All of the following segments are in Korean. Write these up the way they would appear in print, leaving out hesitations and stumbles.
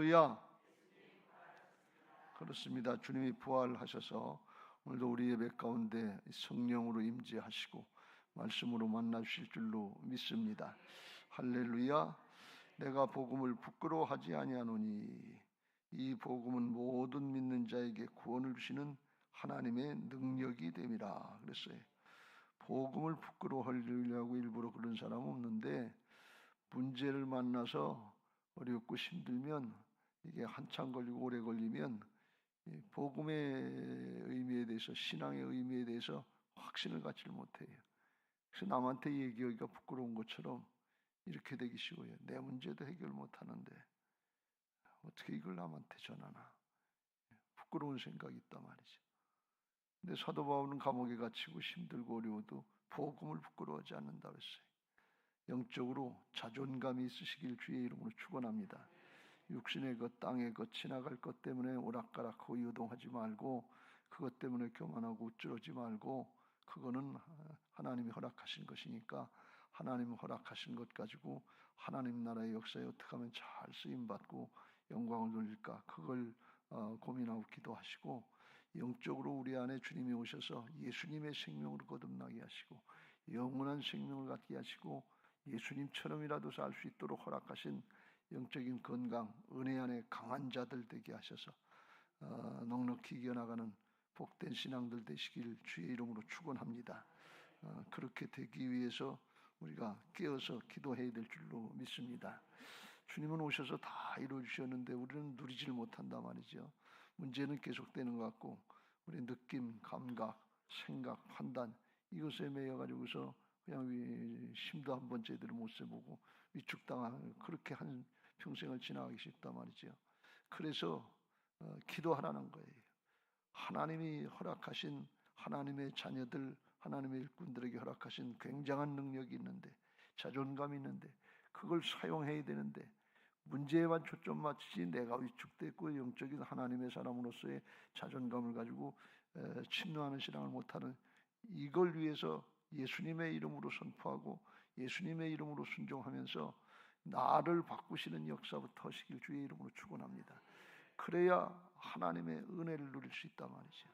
할렐루야. 그렇습니다. 주님이 부활하셔서 오늘도 우리 예배 가운데 성령으로 임재하시고 말씀으로 만나주실 줄로 믿습니다. 할렐루야. 내가 복음을 부끄러워하지 아니하노니 이 복음은 모든 믿는 자에게 구원을 주시는 하나님의 능력이 됨이라 그랬어요. 복음을 부끄러워하려고 일부러 그런 사람은 없는데, 문제를 만나서 어렵고 힘들면, 이게 한참 걸리고 오래 걸리면 복음의 의미에 대해서, 신앙의 의미에 대해서 확신을 갖지를 못해요. 그래서 남한테 얘기하기가 부끄러운 것처럼 이렇게 되기 쉬워요. 내 문제도 해결 못하는데 어떻게 이걸 남한테 전하나, 부끄러운 생각이 있단 말이죠. 근데 사도 바울은 감옥에 갇히고 힘들고 어려워도 복음을 부끄러워하지 않는다 그랬어요. 영적으로 자존감이 있으시길 주의 이름으로 축원합니다. 육신의 것, 땅의 것, 지나갈 것 때문에 오락가락하고 요동하지 말고, 그것 때문에 교만하고 우쭐하지 말고, 그거는 하나님이 허락하신 것이니까 하나님이 허락하신 것 가지고 하나님 나라의 역사에 어떻게 하면 잘 쓰임받고 영광을 돌릴까, 그걸 고민하고 기도하시고, 영적으로 우리 안에 주님이 오셔서 예수님의 생명으로 거듭나게 하시고 영원한 생명을 갖게 하시고 예수님처럼이라도 살 수 있도록 허락하신 영적인 건강, 은혜 안에 강한 자들 되게 하셔서 넉넉히 이겨나가는 복된 신앙들 되시길 주의 이름으로 축원합니다. 그렇게 되기 위해서 우리가 깨어서 기도해야 될 줄로 믿습니다. 주님은 오셔서 다 이루어주셨는데 우리는 누리질 못한단 말이죠. 문제는 계속되는 것 같고, 우리 느낌, 감각, 생각, 판단, 이것에 매여가지고서 그냥 심도 한번 제대로 못 써보고 위축당하는, 그렇게 한 평생을 지나가기 쉽단 말이죠. 그래서 기도하라는 거예요. 하나님이 허락하신, 하나님의 자녀들, 하나님의 일꾼들에게 허락하신 굉장한 능력이 있는데, 자존감이 있는데, 그걸 사용해야 되는데 문제에만 초점 맞추지 내가 위축됐고 영적인 하나님의 사람으로서의 자존감을 가지고 침노하는 신앙을 못하는, 이걸 위해서 예수님의 이름으로 선포하고 예수님의 이름으로 순종하면서 나를 바꾸시는 역사부터 하시길 주의 이름으로 축원합니다. 그래야 하나님의 은혜를 누릴 수 있단 말이죠.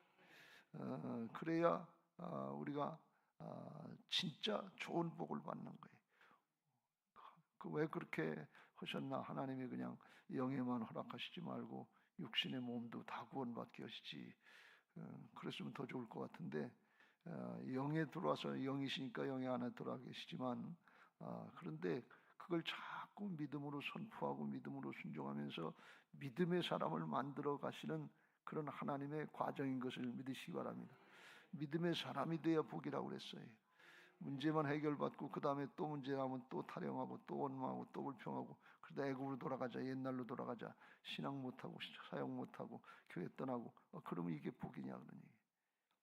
그래야 우리가 진짜 좋은 복을 받는 거예요. 왜 그렇게 하셨나? 하나님이 그냥 영에만 허락하시지 말고 육신의 몸도 다 구원받게 하시지. 그랬으면 더 좋을 것 같은데, 영에 들어와서 영이시니까 영에 안에 들어와 계시지만, 그런데 그걸 자꾸 믿음으로 선포하고 믿음으로 순종하면서 믿음의 사람을 만들어 가시는 그런 하나님의 과정인 것을 믿으시기 바랍니다. 믿음의 사람이 되어 복이라고 그랬어요. 문제만 해결받고 그 다음에 또 문제 나면 또 타령하고 또 원망하고 또 불평하고, 그러다 애굽으로 돌아가자, 옛날로 돌아가자, 신앙 못하고 사용 못하고 교회 떠나고, 그러면 이게 복이냐 그러니.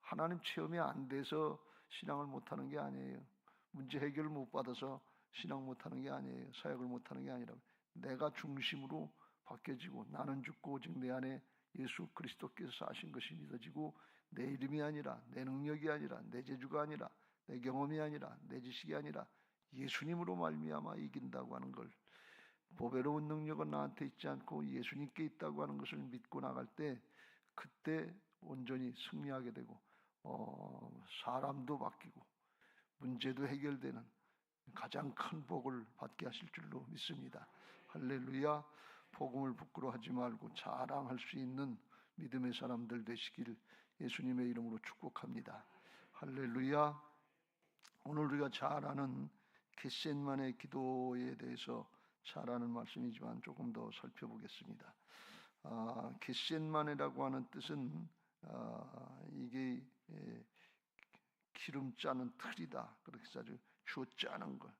하나님 체험이 안 돼서 신앙을 못하는 게 아니에요. 문제 해결을 못 받아서 신앙 못하는 게 아니에요. 사역을 못하는 게 아니라 내가 중심으로 바뀌어지고, 나는 죽고 오직 내 안에 예수 그리스도께서 사신 것이 믿어지고, 내 이름이 아니라, 내 능력이 아니라, 내 재주가 아니라, 내 경험이 아니라, 내 지식이 아니라 예수님으로 말미암아 이긴다고 하는 걸, 보배로운 능력은 나한테 있지 않고 예수님께 있다고 하는 것을 믿고 나갈 때, 그때 온전히 승리하게 되고 사람도 바뀌고 문제도 해결되는 가장 큰 복을 받게 하실 줄로 믿습니다. 할렐루야. 복음을 부끄러워하지 말고 자랑할 수 있는 믿음의 사람들 되시길 예수님의 이름으로 축복합니다. 할렐루야. 오늘 우리가 잘 아는 겟셋만의 기도에 대해서 잘 아는 말씀이지만 조금 더 살펴보겠습니다. 겟셋만이라고 하는 뜻은 이게 기름 짜는 틀이다, 그렇게 해서 주어 짜는 걸,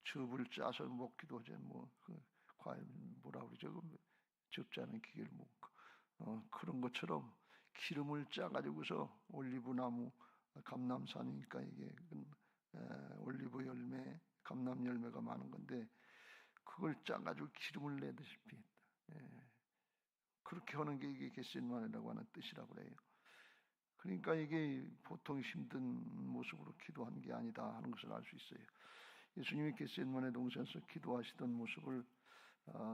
즙을 짜서 먹기도 하죠. 과일 뭐라 그러죠? 즙 짜는 기계를 그런 것처럼 기름을 짜가지고서 올리브 나무, 감람산이니까 이게 올리브 열매, 감람 열매가 많은 건데, 그걸 짜가지고 기름을 내듯이 그렇게 하는 게 이게 겟셋만이라고 하는 뜻이라고 그래요. 그러니까 이게 보통 힘든 모습으로 기도한 게 아니다 하는 것을 알 수 있어요. 예수님이 겟세마네 동산에서 기도하시던 모습을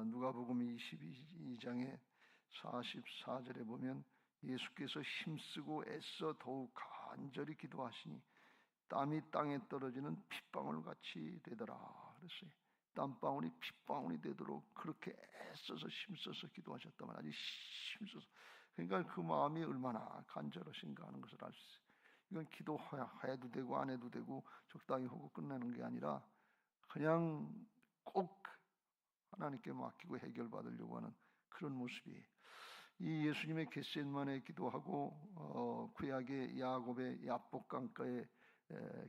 누가복음 22장의 44절에 보면 예수께서 힘쓰고 애써 더욱 간절히 기도하시니 땀이 땅에 떨어지는 핏방울 같이 되더라 그랬어요. 땀방울이 핏방울이 되도록 그렇게 애써서 힘써서 기도하셨단 말이에요. 힘써서. 그러니까 그 마음이 얼마나 간절하신가 하는 것을 알 수 있어요. 이건 기도해도 되고 안 해도 되고 적당히 하고 끝내는 게 아니라 그냥 꼭 하나님께 맡기고 해결받으려고 하는 그런 모습이에요. 이 예수님의 겟세마네 기도하고 구약의 야곱의 야복강가에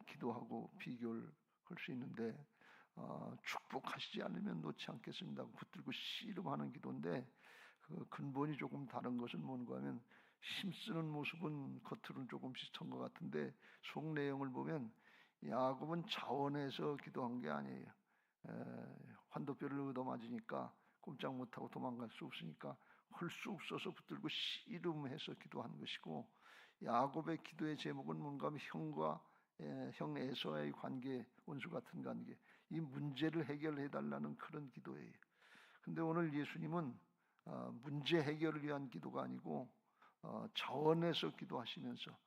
기도하고 비교를 할 수 있는데 축복하시지 않으면 놓지 않겠습니다. 붙들고 씨름하는 기도인데 그 근본이 조금 다른 것은 뭔가 하면 힘쓰는 모습은 겉으로는 조금 비슷한 것 같은데 속 내용을 보면 야곱은 자원해서 기도한 게 아니에요. 환도뼈를 얻어맞으니까 꼼짝 못하고 도망갈 수 없으니까 할 수 없어서 붙들고 씨름해서 기도한 것이고, 야곱의 기도의 제목은 뭔가 하면 형 에서의 관계, 원수 같은 관계, 이 문제를 해결해 달라는 그런 기도예요. 근데 오늘 예수님은 문제 해결을 위한 기도가 아니고 자원해서 기도하시면서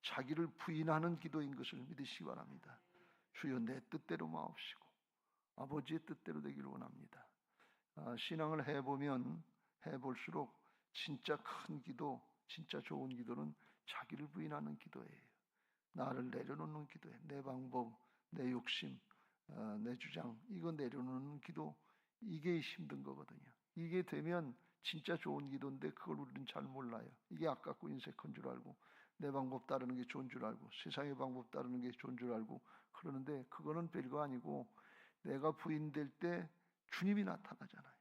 자기를 부인하는 기도인 것을 믿으시기 바랍니다. 주여 내 뜻대로 마옵시고 아버지의 뜻대로 되기를 원합니다. 신앙을 해볼수록 진짜 큰 기도, 진짜 좋은 기도는 자기를 부인하는 기도예요. 나를 내려놓는 기도예요. 내 방법, 내 욕심, 내 주장, 이거 내려놓는 기도, 이게 힘든 거거든요. 이게 되면 진짜 좋은 기도인데 그걸 우리는 잘 몰라요. 이게 아깝고 인색한 줄 알고, 내 방법 따르는 게 좋은 줄 알고, 세상의 방법 따르는 게 좋은 줄 알고 그러는데, 그거는 별거 아니고 내가 부인될 때 주님이 나타나잖아요.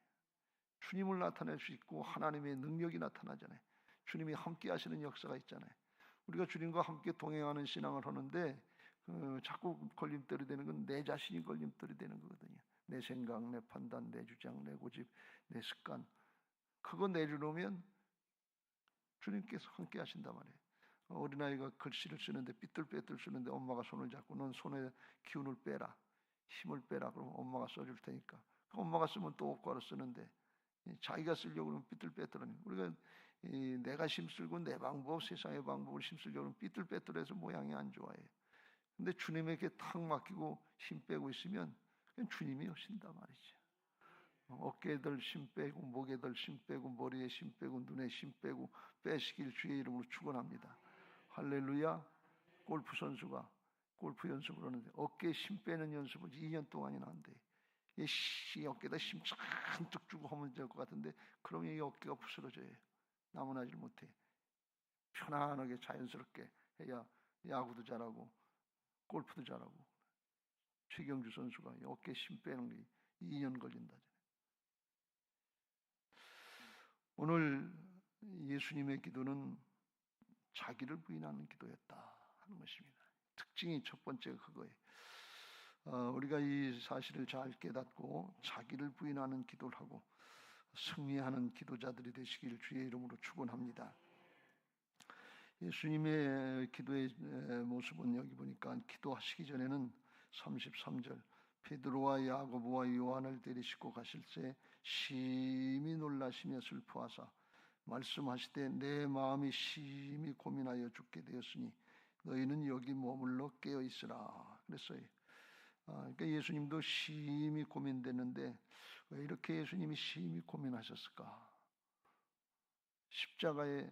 주님을 나타낼 수 있고 하나님의 능력이 나타나잖아요. 주님이 함께 하시는 역사가 있잖아요. 우리가 주님과 함께 동행하는 신앙을 하는데 자꾸 걸림돌이 되는 건 내 자신이 걸림돌이 되는 거거든요. 내 생각, 내 판단, 내 주장, 내 고집, 내 습관, 그거 내려놓으면 주님께서 함께 하신단 말이에요. 어린아이가 글씨를 쓰는데 삐뚤빼뚤 쓰는데 엄마가 손을 잡고 넌 손에 기운을 빼라, 힘을 빼라, 그러면 엄마가 써줄 테니까. 엄마가 쓰면 또 옷가루 쓰는데 자기가 쓰려고 하면 삐뚤빼뚤하니, 우리가 내가 힘쓸고 내 방법, 세상의 방법을 힘쓰려고 하면 삐뚤빼뚤해서 모양이 안 좋아해요. 근데 주님에게 탁 맡기고 힘 빼고 있으면 그냥 주님이 하신단 말이죠. 어깨에들 힘 빼고, 목에들 힘 빼고, 머리에 힘 빼고, 눈에 힘 빼고 빼시길 주의 이름으로 축원합니다. 할렐루야. 골프 선수가 골프 연습을 하는데 어깨에 힘 빼는 연습을 2년 동안이나 한대. 이 어깨에다 힘 잔뜩 주고 하면 될 것 같은데, 그러면 이 어깨가 부스러져요. 나무나질 못해. 편안하게 자연스럽게 해야 야구도 잘하고 골프도 잘하고. 최경주 선수가 어깨에 힘 빼는 게 2년 걸린다잖아요. 오늘 예수님의 기도는 자기를 부인하는 기도였다 하는 것입니다. 특징이 첫 번째가 그거예요. 우리가 이 사실을 잘 깨닫고 자기를 부인하는 기도를 하고 승리하는 기도자들이 되시길 주의 이름으로 축원합니다. 예수님의 기도의 모습은 여기 보니까 기도하시기 전에는 33절 베드로와 야고보와 요한을 데리시고 가실 때 심히 놀라시며 슬퍼하사 말씀하시되 내 마음이 심히 고민하여 죽게 되었으니 너희는 여기 머물러 깨어 있으라 그랬어요. 그러니까 예수님도 심히 고민됐는데 왜 이렇게 예수님이 심히 고민하셨을까? 십자가에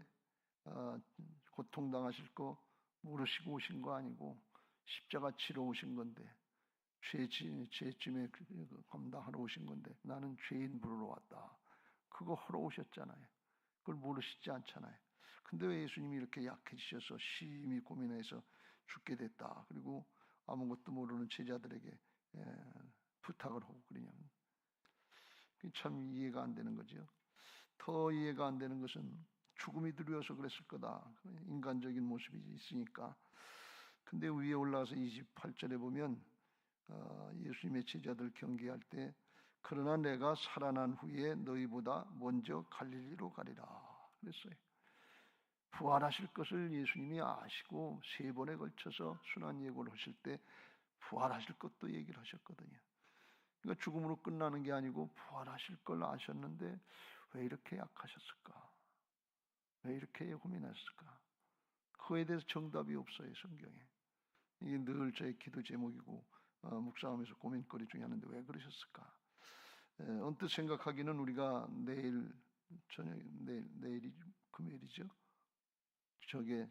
고통당하실 거 모르시고 오신 거 아니고 십자가 치러 오신 건데, 죄짐에 감당하러 오신 건데, 나는 죄인 부르러 왔다, 그거 하러 오셨잖아요. 그걸 모르시지 않잖아요. 근데 왜 예수님이 이렇게 약해지셔서 심히 고민해서 죽게 됐다, 그리고 아무것도 모르는 제자들에게 부탁을 하고 그러냐면 참 이해가 안 되는 거죠. 더 이해가 안 되는 것은 죽음이 두려워서 그랬을 거다, 인간적인 모습이 있으니까. 근데 위에 올라가서 28절에 보면 예수님의 제자들 경계할 때 그러나 내가 살아난 후에 너희보다 먼저 갈릴리로 가리라 그랬어요. 부활하실 것을 예수님이 아시고 3번에 걸쳐서 순환 예고를 하실 때 부활하실 것도 얘기를 하셨거든요. 그러니까 죽음으로 끝나는 게 아니고 부활하실 걸 아셨는데 왜 이렇게 약하셨을까? 왜 이렇게 고민했을까? 그거에 대해서 정답이 없어요, 성경에. 이게 늘 저의 기도 제목이고 묵상하면서 고민거리 중에 하나인데 왜 그러셨을까? 언뜻 생각하기는 우리가 내일 저녁 내일이 금요일이죠.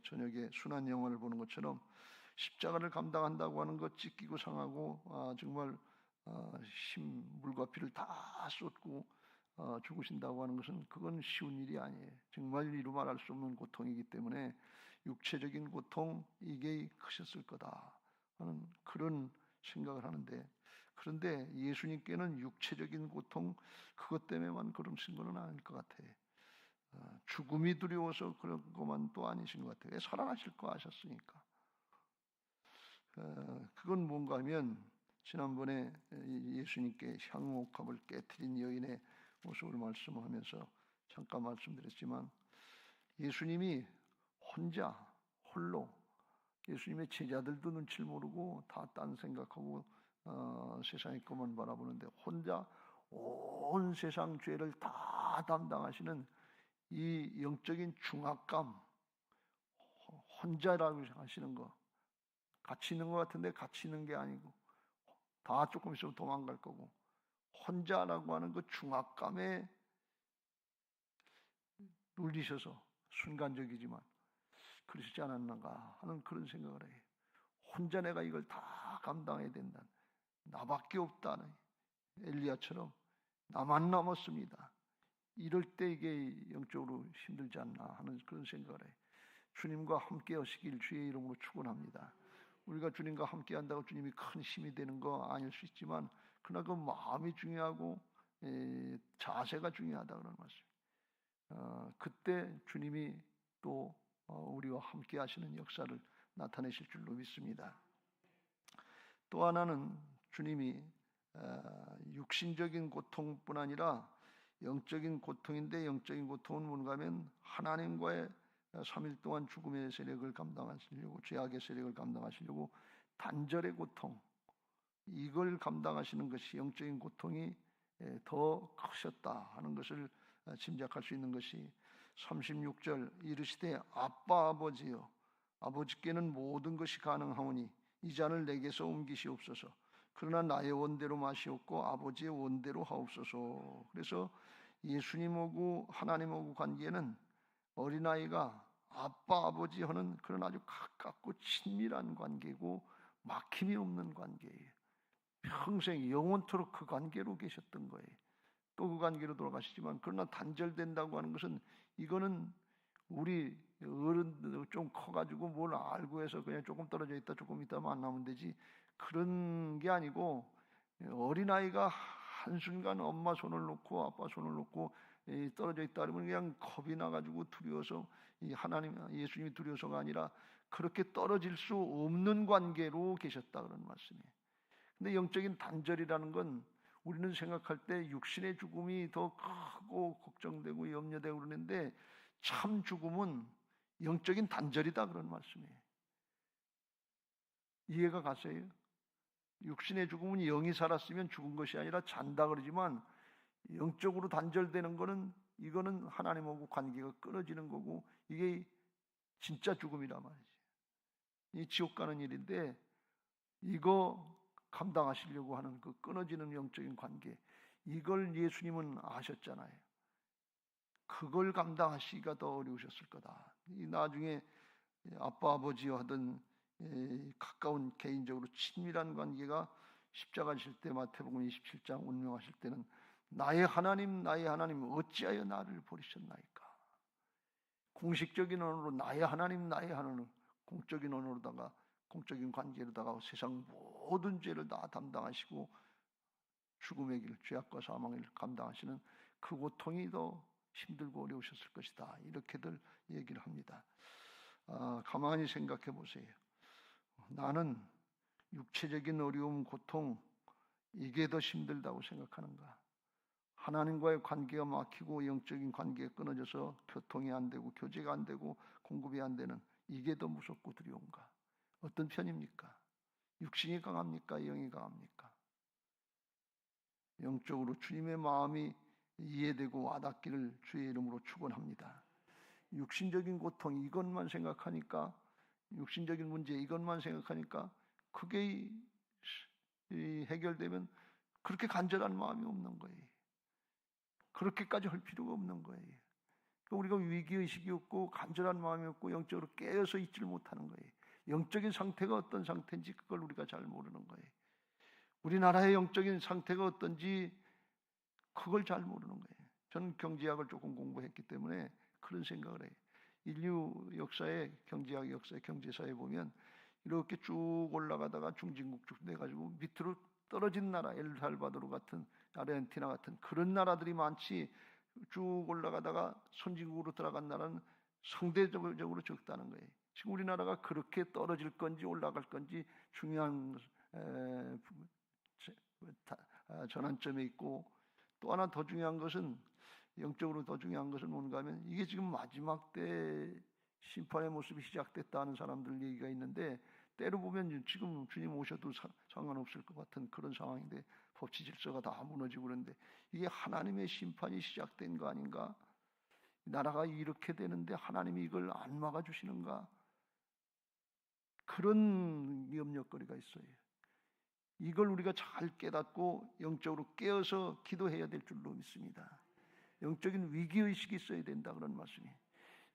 저녁에 순환 영화를 보는 것처럼 십자가를 감당한다고 하는 것 찢기고 상하고 정말 물과 피를 다 쏟고 죽으신다고 하는 것은 그건 쉬운 일이 아니에요. 정말 이루 말할 수 없는 고통이기 때문에 육체적인 고통 이게 크셨을 거다 하는 그런 생각을 하는데, 그런데 예수님께는 육체적인 고통 그것 때문에만 그러신 건 아닐 것 같아요. 죽음이 두려워서 그런 것만도 아니신 것 같아요. 살아나실 거 아셨으니까. 그건 뭔가 하면 지난번에 예수님께 향목합을 깨뜨린 여인의 모습을 말씀하면서 잠깐 말씀드렸지만, 예수님이 홀로 예수님의 제자들도 눈치를 모르고 다 딴 생각하고 세상의 것만 바라보는데 혼자 온 세상 죄를 다 담당하시는 이 영적인 중압감, 혼자라고 하시는 거, 같이 있는 것 같은데 같이 있는 게 아니고 다 조금 있으면 도망갈 거고, 혼자라고 하는 그 중압감에 눌리셔서 순간적이지만 그러시지 않았는가 하는 그런 생각을 해요. 혼자 내가 이걸 다 감당해야 된다, 나밖에 없다는, 엘리야처럼 나만 남았습니다, 이럴 때 이게 영적으로 힘들지 않나 하는 그런 생각을 해요. 주님과 함께 하시길 주의 이름으로 축원합니다. 우리가 주님과 함께 한다고 주님이 큰 힘이 되는 거 아닐 수 있지만, 그러나 그 마음이 중요하고 자세가 중요하다 그런 말씀. 그때 주님이 또 우리와 함께 하시는 역사를 나타내실 줄로 믿습니다. 또 하나는 주님이 육신적인 고통뿐 아니라 영적인 고통인데, 영적인 고통은 뭔가 하면 하나님과의 3일 동안 죽음의 세력을 감당하시려고, 죄악의 세력을 감당하시려고 단절의 고통, 이걸 감당하시는 것이 영적인 고통이 더 크셨다 하는 것을 짐작할 수 있는 것이 36절 이르시되 아빠 아버지여, 아버지께는 모든 것이 가능하오니 이 잔을 내게서 옮기시옵소서. 그러나 나의 원대로 마시옵고 아버지의 원대로 하옵소서. 그래서 예수님하고 하나님하고 관계는 어린아이가 아빠 아버지 하는 그런 아주 가깝고 친밀한 관계고 막힘이 없는 관계예요. 평생 영원토록 그 관계로 계셨던 거예요. 또 그 관계로 돌아가시지만, 그러나 단절된다고 하는 것은 이거는 우리 어른들 좀 커가지고 뭘 알고 해서 그냥 조금 떨어져 있다 조금 있다 만나면 되지, 그런 게 아니고 어린아이가 한순간 엄마 손을 놓고 아빠 손을 놓고 떨어져 있다 그러면 그냥 겁이 나가지고 두려워서, 이 하나님 예수님이 두려워서가 아니라 그렇게 떨어질 수 없는 관계로 계셨다 그런 말씀이에요. 근데 영적인 단절이라는 건 우리는 생각할 때 육신의 죽음이 더 크고 걱정되고 염려되고 그러는데, 참 죽음은 영적인 단절이다 그런 말씀이에요. 이해가 가세요? 육신의 죽음은 영이 살았으면 죽은 것이 아니라 잔다 그러지만, 영적으로 단절되는 거는 이거는 하나님하고 관계가 끊어지는 거고, 이게 진짜 죽음이란 말이지. 이 지옥 가는 일인데, 이거 감당하시려고 하는 그 끊어지는 영적인 관계, 이걸 예수님은 아셨잖아요. 그걸 감당하시기가 더 어려우셨을 거다. 이 나중에 아빠 아버지와 하던 가까운 개인적으로 친밀한 관계가 십자가 질 때 마태복음 27장 운명하실 때는 나의 하나님 어찌하여 나를 버리셨나이까. 공식적인 언어로 나의 하나님 공적인 언어로다가 공적인 관계로다가 세상 모든 죄를 다 담당하시고 죽음의 길, 죄악과 사망을 감당하시는 그 고통이 더 힘들고 어려우셨을 것이다, 이렇게들 얘기를 합니다. 가만히 생각해 보세요. 나는 육체적인 어려움, 고통, 이게 더 힘들다고 생각하는가? 하나님과의 관계가 막히고 영적인 관계가 끊어져서 교통이 안 되고 교제가 안 되고 공급이 안 되는 이게 더 무섭고 두려운가? 어떤 편입니까? 육신이 강합니까? 영이 강합니까? 영적으로 주님의 마음이 이해되고 와닿기를 주의 이름으로 축원합니다. 육신적인 고통 이것만 생각하니까, 육신적인 문제 이것만 생각하니까 그게 해결되면 그렇게 간절한 마음이 없는 거예요. 그렇게까지 할 필요가 없는 거예요. 우리가 위기의식이 없고 간절한 마음이 없고 영적으로 깨어서 있지를 못하는 거예요. 영적인 상태가 어떤 상태인지 그걸 우리가 잘 모르는 거예요. 우리나라의 영적인 상태가 어떤지 그걸 잘 모르는 거예요. 저는 경제학을 조금 공부했기 때문에 그런 생각을 해요. 인류 역사에, 경제학 역사에, 경제사에 보면 이렇게 쭉 올라가다가 중진국쭉 돼가지고 밑으로 떨어진 나라, 엘살바도르 같은, 아르헨티나 같은 그런 나라들이 많지, 쭉 올라가다가 선진국으로 들어간 나라는 상대적으로 적다는 거예요. 지금 우리나라가 그렇게 떨어질 건지 올라갈 건지 중요한 전환점에 있고, 또 하나 더 중요한 것은, 영적으로 더 중요한 것은 뭔가 하면 이게 지금 마지막 때 심판의 모습이 시작됐다는 사람들 얘기가 있는데, 때로 보면 지금 주님 오셔도 상관없을 것 같은 그런 상황인데 법치 질서가 다 무너지고 그런데 이게 하나님의 심판이 시작된 거 아닌가? 나라가 이렇게 되는데 하나님이 이걸 안 막아주시는가? 그런 염려거리가 있어요. 이걸 우리가 잘 깨닫고 영적으로 깨어서 기도해야 될 줄로 믿습니다. 영적인 위기의식이 있어야 된다 그런 말씀이에요.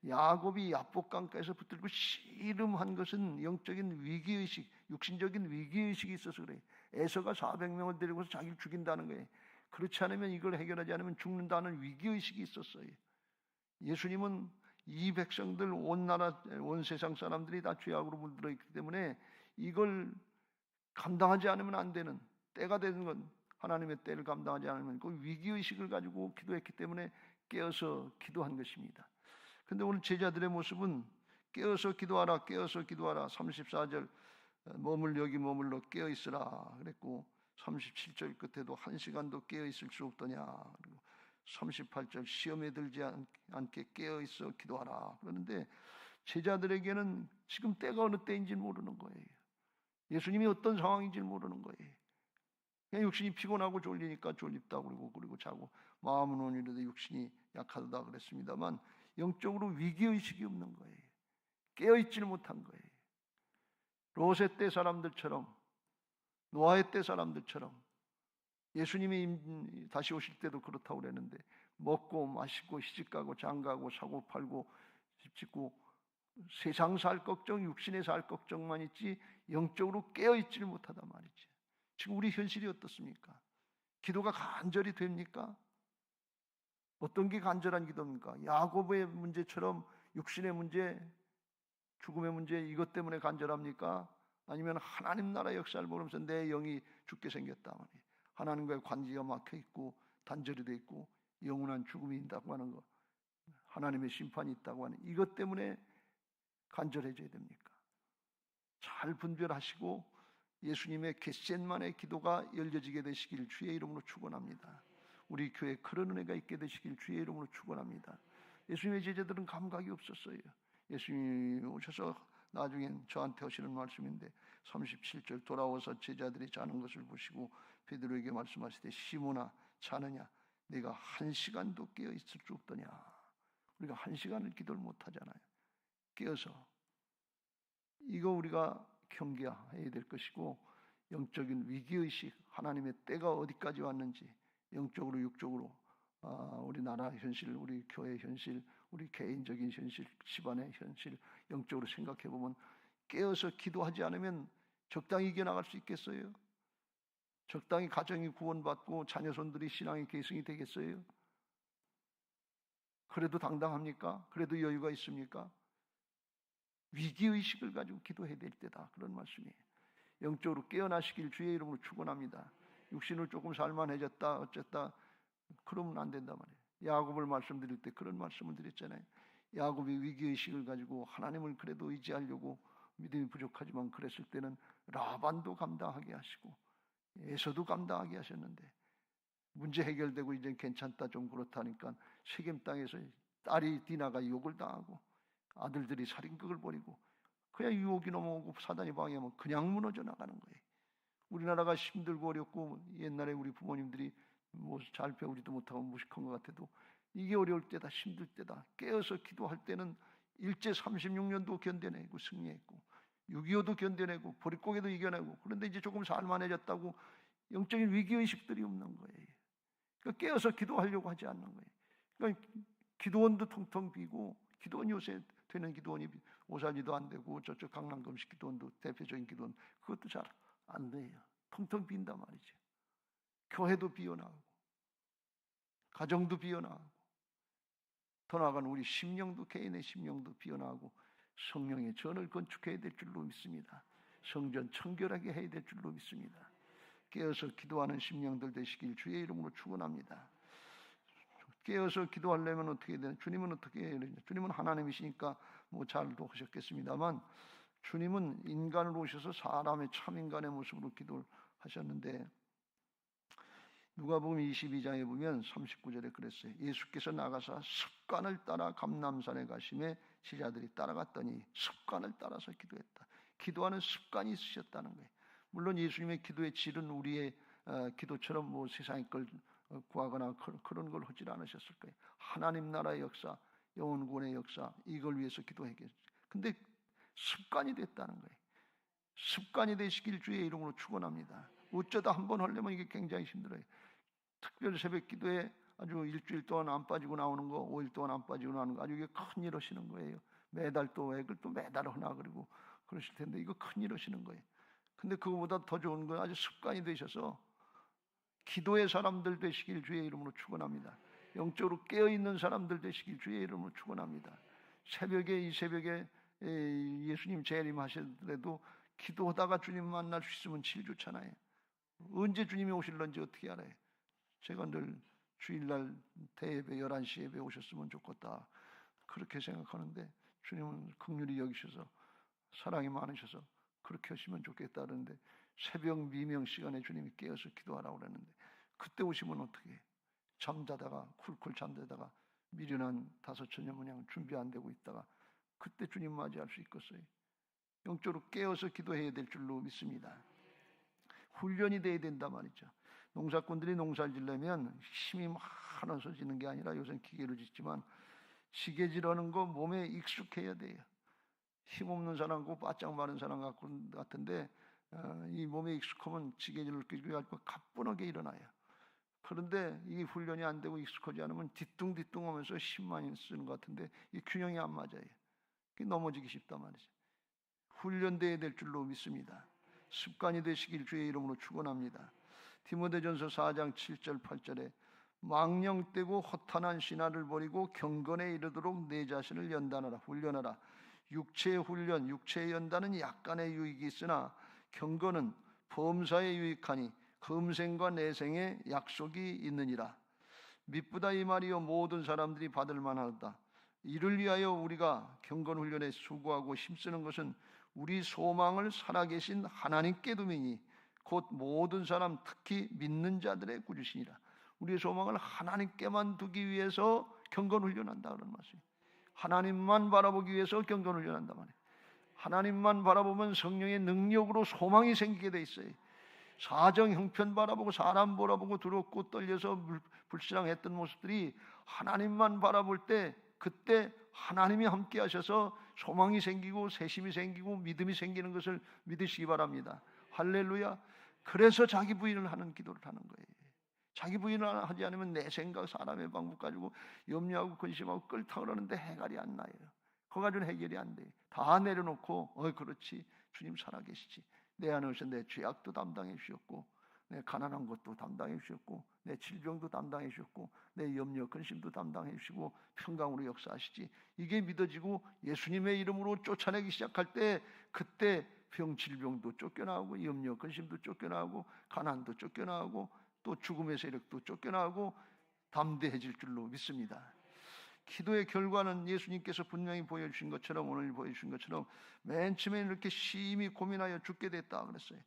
야곱이 야복강가에서 붙들고 씨름한 것은 영적인 위기의식, 육신적인 위기의식이 있어서 그래요. 에서가 400명을 데리고서 자기를 죽인다는 거예요. 그렇지 않으면, 이걸 해결하지 않으면 죽는다는 위기의식이 있었어요. 예수님은 이 백성들, 온 나라, 온 세상 사람들이 다 죄악으로 물들어 있기 때문에 이걸 감당하지 않으면 안 되는 때가 되는 건, 하나님의 때를 감당하지 않으면 그 위기의식을 가지고 기도했기 때문에 깨어서 기도한 것입니다. 근데 오늘 제자들의 모습은 깨어서 기도하라, 깨어서 기도하라. 34절 머물 여기 머물러 깨어 있으라 그랬고, 37절 끝에도 한 시간도 깨어 있을 수 없더냐. 그리고 38절 시험에 들지 않게 깨어 있어 기도하라. 그러는데 제자들에게는 지금 때가 어느 때인지 모르는 거예요. 예수님이 어떤 상황인지 모르는 거예요. 그냥 육신이 피곤하고 졸리니까 졸립다고 그리고 자고, 마음은 오늘도 육신이 약하다 그랬습니다만 영적으로 위기의식이 없는 거예요. 깨어있지를 못한 거예요. 롯의 때 사람들처럼, 노아의 때 사람들처럼, 예수님이 다시 오실 때도 그렇다고 그랬는데 먹고 마시고 시집가고 장가고 사고 팔고 집 짓고 세상 살 걱정, 육신에 살 걱정만 있지 영적으로 깨어있지를 못하단 말이지. 지금 우리 현실이 어떻습니까? 기도가 간절히 됩니까? 어떤 게 간절한 기도입니까? 야곱의 문제처럼 육신의 문제, 죽음의 문제 이것 때문에 간절합니까? 아니면 하나님 나라 역사를 보면서 내 영이 죽게 생겼다 말이에요. 하나님과의 관계가 막혀있고 단절이 되어 있고 영원한 죽음이 있다고 하는 것, 하나님의 심판이 있다고 하는 이것 때문에 간절해져야 됩니까? 잘 분별하시고 예수님의 겟셋만의 기도가 열려지게 되시길 주의 이름으로 축원합니다. 우리 교회에 그런 은혜가 있게 되시길 주의 이름으로 축원합니다. 예수님의 제자들은 감각이 없었어요. 예수님이 오셔서 나중엔 저한테 하시는 말씀인데 37절 돌아와서 제자들이 자는 것을 보시고 베드로에게 말씀하시되 시몬아 자느냐 내가 1시간도 깨어 있을 수 없더냐. 우리가 1시간을 기도를 못하잖아요. 깨어서 이거 우리가 경계해야 될 것이고, 영적인 위기의식, 하나님의 때가 어디까지 왔는지 영적으로 육적으로 우리나라 현실, 우리 교회 현실, 우리 개인적인 현실, 집안의 현실 영적으로 생각해 보면 깨어서 기도하지 않으면 적당히 이겨나갈 수 있겠어요? 적당히 가정이 구원받고 자녀손들이 신앙의 계승이 되겠어요? 그래도 당당합니까? 그래도 여유가 있습니까? 위기의식을 가지고 기도해야 될 때다 그런 말씀이에요. 영적으로 깨어나시길 주의 이름으로 축원합니다. 육신을 조금 살만해졌다 어쨌다 그러면 안 된단 말이에요. 야곱을 말씀드릴 때 그런 말씀을 드렸잖아요. 야곱이 위기의식을 가지고 하나님을 그래도 의지하려고 믿음이 부족하지만 그랬을 때는 라반도 감당하게 하시고 에서도 감당하게 하셨는데, 문제 해결되고 이제 괜찮다 좀 그렇다니까 세겜 땅에서 딸이 디나가 욕을 당하고 아들들이 살인극을 벌이고 그냥 유혹이 넘어오고 사단이 방해하면 그냥 무너져 나가는 거예요. 우리나라가 힘들고 어렵고 옛날에 우리 부모님들이 뭐 잘 배우지도 못하고 무식한 것 같아도 이게 어려울 때다, 힘들 때다, 깨어서 기도할 때는 일제 36년도 견뎌내고 승리했고 6.25도 견뎌내고 보릿고개도 이겨내고, 그런데 이제 조금 살만해졌다고 영적인 위기의식들이 없는 거예요. 그러니까 깨어서 기도하려고 하지 않는 거예요. 그러니까 기도원도 텅텅 비고, 기도원 요새 되는 기도원이 오살리도 안 되고 저쪽 강남금식 기도원도 대표적인 기도원 그것도 잘 안 돼요. 텅텅 빈단 말이죠. 교회도 비어나가고 가정도 비어나가고 더 나아가는 우리 심령도, 개인의 심령도 비어나가고 성령의 전을 건축해야 될 줄로 믿습니다. 성전 청결하게 해야 될 줄로 믿습니다. 깨어서 기도하는 심령들 되시길 주의 이름으로 축원합니다. 깨어서 기도하려면 어떻게 해야 되나? 주님은 어떻게 해야 되나? 주님은 하나님이시니까 뭐 잘도 하셨겠습니다만, 주님은 인간으로 오셔서 사람의 참인간의 모습으로 기도를 하셨는데, 누가복음 22장에 보면 39절에 그랬어요. 예수께서 나가사 습관을 따라 감람산에 가심에 제자들이 따라갔더니 습관을 따라서 기도했다. 기도하는 습관이 있으셨다는 거예요. 물론 예수님의 기도의 질은 우리의 기도처럼 뭐 세상의 걸 구하거나 그런 걸 하지 않으셨을 거예요. 하나님 나라의 역사, 영원 구원의 역사, 이걸 위해서 기도했겠죠. 근데 습관이 됐다는 거예요. 습관이 되시길 주의 이름으로 축원합니다. 어쩌다 한번 하려면 이게 굉장히 힘들어요. 특별 새벽 기도에 아주 일주일 동안 안 빠지고 나오는 거, 5일 동안 안 빠지고 나오는 거, 아주 이게 큰일 하시는 거예요. 매달 또 액을 또 매달 하나 그러고 그러실 텐데 이거 큰일 하시는 거예요. 근데 그거보다 더 좋은 건 아주 습관이 되셔서 기도의 사람들 되시길 주의 이름으로 축원합니다. 영적으로 깨어있는 사람들 되시길 주의 이름으로 축원합니다. 새벽에, 이 새벽에 예수님 재림하시더라도 기도하다가 주님 만날 수 있으면 제일 좋잖아요. 언제 주님이 오실런지 어떻게 알아요? 제가 늘 주일날 대예배 11시 예배 오셨으면 좋겠다 그렇게 생각하는데, 주님은 긍휼히 여기셔서 사랑이 많으셔서 그렇게 하시면 좋겠다 그러는데, 새벽 미명 시간에 주님이 깨어서 기도하라고 그랬는데 그때 오시면 어떻게 해요? 잠자다가 쿨쿨 잠자다가 미련한 5처녀 모양 준비 안 되고 있다가 그때 주님 맞이할 수 있겠어요? 영적으로 깨어서 기도해야 될 줄로 믿습니다. 훈련이 돼야 된단 말이죠. 농사꾼들이 농사를 지려면 힘이 많아서 지는 게 아니라 요새는 기계로 짓지만 지게질하는 거 몸에 익숙해야 돼요. 힘없는 사람하고 바짝 마른 사람 같은데 이 몸에 익숙하면 지게질을 끼고 가뿐하게 일어나요. 그런데 이 훈련이 안 되고 익숙하지 않으면 뒤뚱뒤뚱 하면서 힘만 쓰는 것 같은데 이 균형이 안 맞아요. 넘어지기 쉽단 말이죠. 훈련돼야 될 줄로 믿습니다. 습관이 되시길 주의 이름으로 축원합니다. 디모데전서 4장 7절 8절에 망령되고 허탄한 신화를 버리고 경건에 이르도록 내 자신을 연단하라. 훈련하라. 육체의 훈련, 육체의 연단은 약간의 유익이 있으나 경건은 범사에 유익하니 금생과 내생에 약속이 있느니라. 미쁘다 이 말이요 모든 사람들이 받을 만하다. 이를 위하여 우리가 경건 훈련에 수고하고 힘쓰는 것은 우리 소망을 살아계신 하나님께 두미니 곧 모든 사람 특히 믿는 자들의 구주시니라. 우리의 소망을 하나님께만 두기 위해서 경건 훈련한다 그런 말씀이에요. 하나님만 바라보기 위해서 경건 훈련한다 말이에요. 하나님만 바라보면 성령의 능력으로 소망이 생기게 돼 있어요. 사정 형편 바라보고 사람 바라보고 두렵고 떨려서 불신앙했던 모습들이 하나님만 바라볼 때 그때 하나님이 함께 하셔서 소망이 생기고 세심이 생기고 믿음이 생기는 것을 믿으시기 바랍니다. 할렐루야. 그래서 자기 부인을 하는 기도를 하는 거예요. 자기 부인을 하지 않으면 내 생각 사람의 방법 가지고 염려하고 근심하고 끓다 그러는데 해결이 안 나요. 그거 가지고는 해결이 안 돼요. 다 내려놓고 그렇지 주님 살아계시지. 내 안에 오셔서 내 죄악도 담당해 주셨고 내 가난한 것도 담당해 주셨고 내 질병도 담당해 주셨고 내 염려 근심도 담당해 주시고 평강으로 역사하시지. 이게 믿어지고 예수님의 이름으로 쫓아내기 시작할 때 그때 병 질병도 쫓겨나고 염려 근심도 쫓겨나고 가난도 쫓겨나고 또 죽음의 세력도 쫓겨나고 담대해질 줄로 믿습니다. 기도의 결과는 예수님께서 분명히 보여주신 것처럼 오늘 보여주신 것처럼 맨 처음에 이렇게 심히 고민하여 죽게 됐다 그랬어요.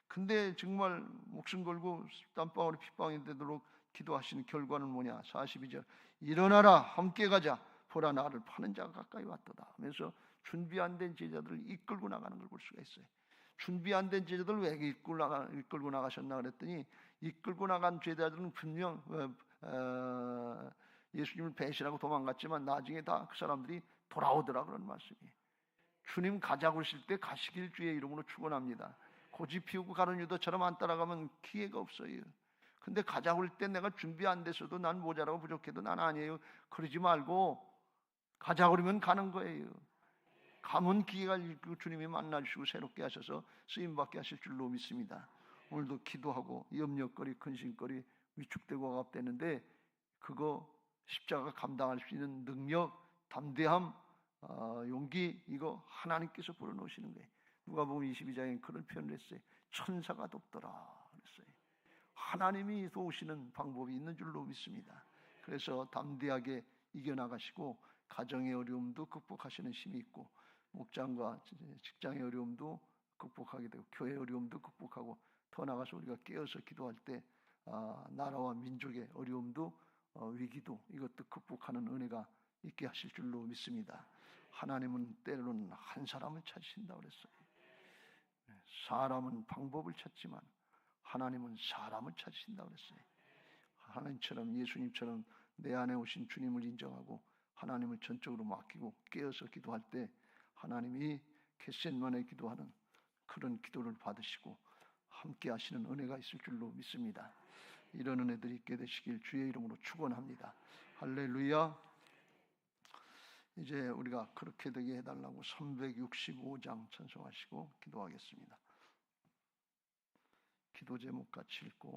근데 정말 목숨 걸고 땀방울이 핏방울이 되도록 기도하시는 결과는 뭐냐? 42절 일어나라 함께 가자 보라 나를 파는 자가 가까이 왔도다 하면서 준비 안 된 제자들을 이끌고 나가는 걸 볼 수가 있어요. 준비 안 된 제자들을 왜 이끌고 나가셨나 그랬더니 이끌고 나간 제자들은 분명 예수님을 배신하고 도망갔지만 나중에 다 그 사람들이 돌아오더라 그런 말씀이에요. 주님 가자고 하실 때 가시길 주의 이름으로 축원합니다. 고집 피우고 가는 유다처럼 안 따라가면 기회가 없어요. 근데 가자고 할 때 내가 준비 안 됐어도 난 모자라고 부족해도 난 아니에요. 그러지 말고 가자고 그러면 가는 거예요. 가면 기회가 있고 주님이 만나주시고 새롭게 하셔서 쓰임받게 하실 줄로 믿습니다. 오늘도 기도하고 염려거리, 근심거리, 위축되고 억압되는데 그거 십자가 감당할 수 있는 능력, 담대함, 용기 이거 하나님께서 불어넣으시는 거예요. 누가복음 22장에 그런 표현을 했어요. 천사가 돕더라 그랬어요. 하나님이 도우시는 방법이 있는 줄로 믿습니다. 그래서 담대하게 이겨나가시고 가정의 어려움도 극복하시는 힘이 있고 목장과 직장의 어려움도 극복하게 되고 교회의 어려움도 극복하고 더 나아가서 우리가 깨어서 기도할 때 나라와 민족의 어려움도 위기도 이것도 극복하는 은혜가 있게 하실 줄로 믿습니다. 하나님은 때로는 한 사람을 찾으신다고 그랬어요. 사람은 방법을 찾지만 하나님은 사람을 찾으신다고 그랬어요. 하나님처럼 예수님처럼 내 안에 오신 주님을 인정하고 하나님을 전적으로 맡기고 깨어서 기도할 때 하나님이 겟셋만에 기도하는 그런 기도를 받으시고 함께 하시는 은혜가 있을 줄로 믿습니다. 이런 은혜들이 있게 되시길 주의 이름으로 축원합니다. 할렐루야. 이제 우리가 그렇게 되게 해달라고 365장 찬송하시고 기도하겠습니다. 기도 제목 같이 읽고